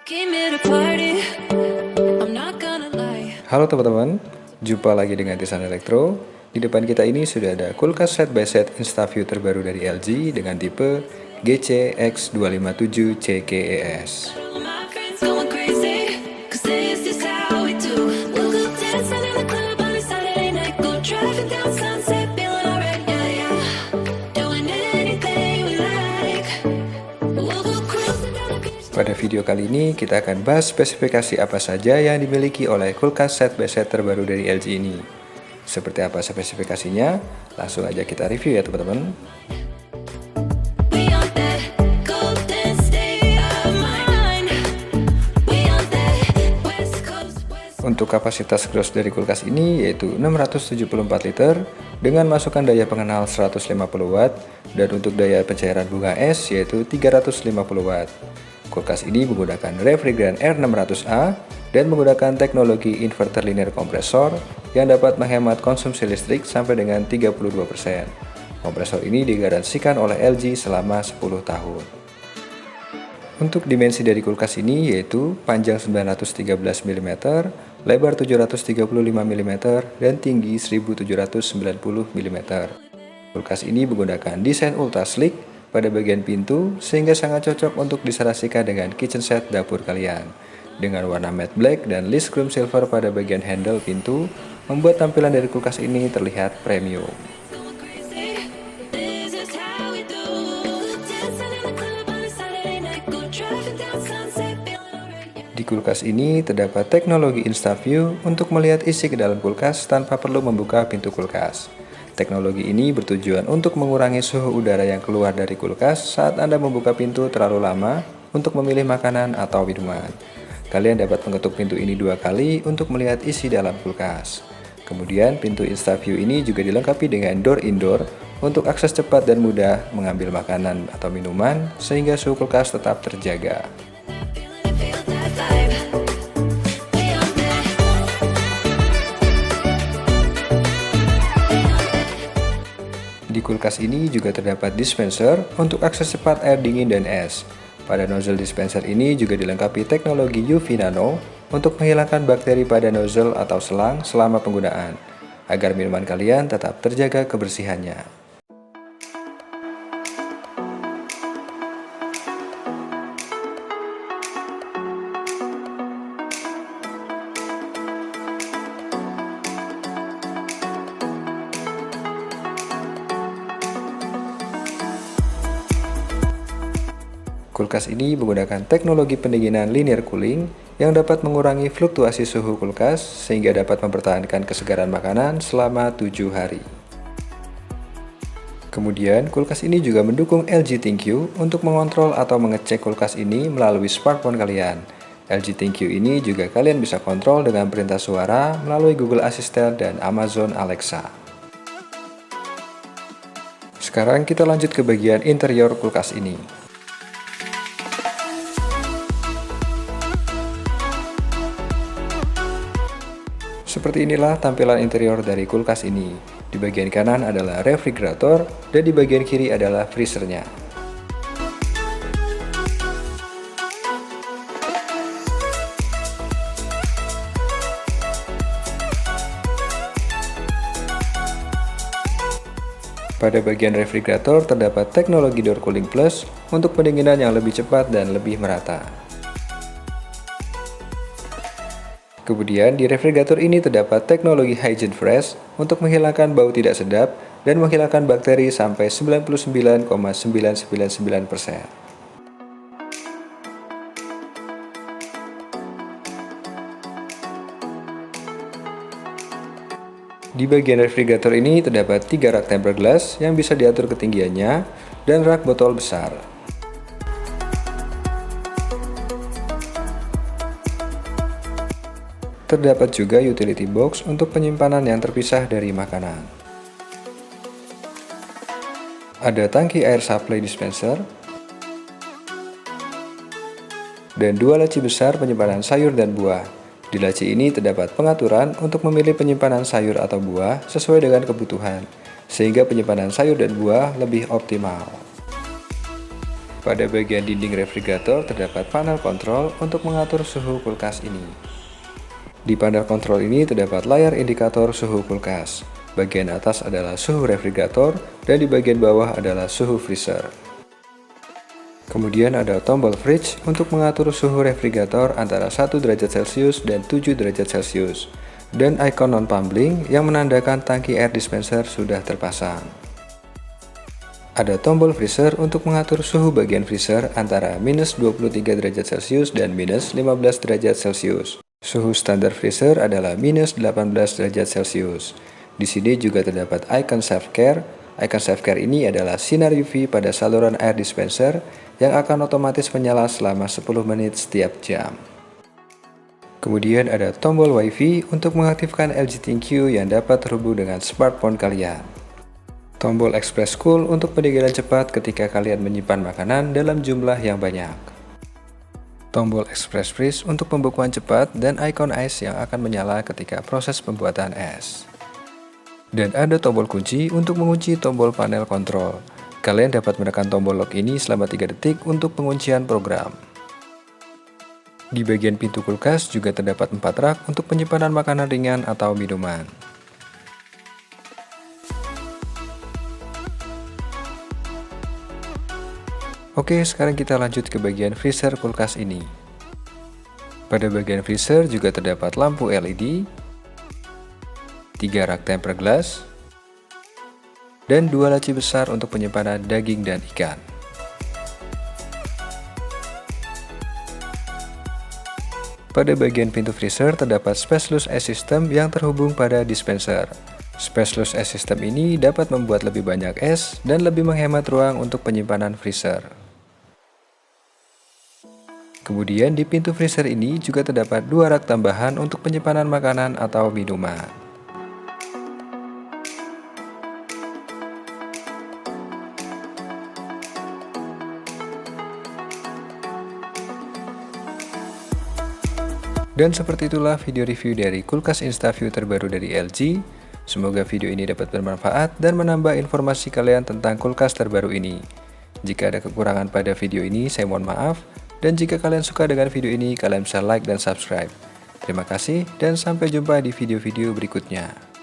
Came here to party. I'm not gonna lie. Halo teman-teman, jumpa lagi dengan Tisan Elektro. Di depan kita ini sudah ada kulkas set by set InstaView terbaru dari LG dengan tipe GC-X257CKES. All my friends going crazy. 'Cause this is how we do. We'll go dancing in the club on a Saturday night. Go driving down Sunset, feeling alright, yeah, yeah. Doing anything we like. We'll go cruising down the beach. Pada video kali ini kita akan bahas spesifikasi apa saja yang dimiliki oleh kulkas set by set terbaru dari LG ini. Seperti apa spesifikasinya? Langsung aja kita review ya teman-teman. We on that golden state of mind. We on that West Coast, West. Untuk kapasitas gross dari kulkas ini yaitu 674 liter dengan masukan daya pengenal 150 watt dan untuk daya pencairan bunga es yaitu 350 watt. Kulkas ini menggunakan refrigeran R600A dan menggunakan teknologi inverter linear kompresor yang dapat menghemat konsumsi listrik sampai dengan 32%. Kompresor ini digaransikan oleh LG selama 10 tahun. Untuk dimensi dari kulkas ini yaitu panjang 913 mm, lebar 735 mm, dan tinggi 1790 mm. Kulkas ini menggunakan desain ultra sleek pada bagian pintu sehingga sangat cocok untuk diserasikan dengan kitchen set dapur kalian. Dengan warna matte black dan list chrome silver pada bagian handle pintu, membuat tampilan dari kulkas ini terlihat premium. Going crazy. This is how we do. Dancing in the club on a Saturday night. Go driving down Sunset, feeling alright, yeah. Di kulkas ini terdapat teknologi InstaView untuk melihat isi ke dalam kulkas tanpa perlu membuka pintu kulkas. Teknologi ini bertujuan untuk mengurangi suhu udara yang keluar dari kulkas saat Anda membuka pintu terlalu lama untuk memilih makanan atau minuman. Kalian dapat mengetuk pintu ini 2 kali untuk melihat isi dalam kulkas. Kemudian pintu InstaView ini juga dilengkapi dengan door indoor untuk akses cepat dan mudah mengambil makanan atau minuman sehingga suhu kulkas tetap terjaga. Feel that vibe. We on that. Di kulkas ini juga terdapat dispenser untuk akses cepat air dingin dan es. Pada nozzle dispenser ini juga dilengkapi teknologi UV Nano untuk menghilangkan bakteri pada nozzle atau selang selama penggunaan, agar minuman kalian tetap terjaga kebersihannya. Kulkas ini menggunakan teknologi pendinginan linear cooling yang dapat mengurangi fluktuasi suhu kulkas sehingga dapat mempertahankan kesegaran makanan selama 7 hari. Kemudian, kulkas ini juga mendukung LG ThinQ untuk mengontrol atau mengecek kulkas ini melalui smartphone kalian. LG ThinQ ini juga kalian bisa kontrol dengan perintah suara melalui Google Assistant dan Amazon Alexa. Sekarang kita lanjut ke bagian interior kulkas ini. Seperti inilah tampilan interior dari kulkas ini. Di bagian kanan adalah refrigerator dan di bagian kiri adalah freezernya. Pada bagian refrigerator terdapat teknologi door cooling plus untuk pendinginan yang lebih cepat dan lebih merata. Kemudian di refrigerator ini terdapat teknologi Hygiene Fresh untuk menghilangkan bau tidak sedap dan menghilangkan bakteri sampai 99,999%. Di bagian refrigerator ini terdapat 3 rak tempered glass yang bisa diatur ketinggiannya dan rak botol besar. Terdapat juga utility box untuk penyimpanan yang terpisah dari makanan. Ada tangki air supply dispenser dan 2 laci besar penyimpanan sayur dan buah. Di laci ini terdapat pengaturan untuk memilih penyimpanan sayur atau buah sesuai dengan kebutuhan, sehingga penyimpanan sayur dan buah lebih optimal. Pada bagian dinding refrigerator terdapat panel kontrol untuk mengatur suhu kulkas ini. Di panel kontrol ini terdapat layar indikator suhu kulkas. Bagian atas adalah suhu refrigerator dan di bagian bawah adalah suhu freezer. Kemudian ada tombol fridge untuk mengatur suhu refrigerator antara 1 derajat Celcius dan 7 derajat Celcius. Dan ikon non-pump blink yang menandakan tangki air dispenser sudah terpasang. Ada tombol freezer untuk mengatur suhu bagian freezer antara minus 23 derajat Celcius dan minus 15 derajat Celcius. Suhu standar freezer adalah minus 18 derajat Celcius. Di sini juga terdapat icon self-care. Icon self-care ini adalah sinar UV pada saluran air dispenser yang akan otomatis menyala selama 10 menit setiap jam. Kemudian ada tombol WiFi untuk mengaktifkan LG ThinQ yang dapat terhubung dengan smartphone kalian. Tombol Express Cool untuk pendinginan cepat ketika kalian menyimpan makanan dalam jumlah yang banyak. Tombol Express Freeze untuk pembekuan cepat dan ikon es yang akan menyala ketika proses pembuatan es. Dan ada tombol kunci untuk mengunci tombol panel kontrol. Kalian dapat menekan tombol lock ini selama 3 detik untuk penguncian program. Di bagian pintu kulkas juga terdapat 4 rak untuk penyimpanan makanan ringan atau minuman. Oke, sekarang kita lanjut ke bagian freezer kulkas ini. Pada bagian freezer juga terdapat lampu LED, 3 rak tempered glass, dan 2 laci besar untuk penyimpanan daging dan ikan. Pada bagian pintu freezer terdapat Spaceless Ice System yang terhubung pada dispenser. Spaceless Ice System ini dapat membuat lebih banyak es dan lebih menghemat ruang untuk penyimpanan freezer. Kemudian di pintu freezer ini juga terdapat 2 rak tambahan untuk penyimpanan makanan atau minuman. Dan seperti itulah video review dari kulkas InstaView terbaru dari LG. Semoga video ini dapat bermanfaat dan menambah informasi kalian tentang kulkas terbaru ini. Jika ada kekurangan pada video ini, saya mohon maaf. Dan jika kalian suka dengan video ini, kalian bisa like dan subscribe. Terima kasih dan sampai jumpa di video-video berikutnya.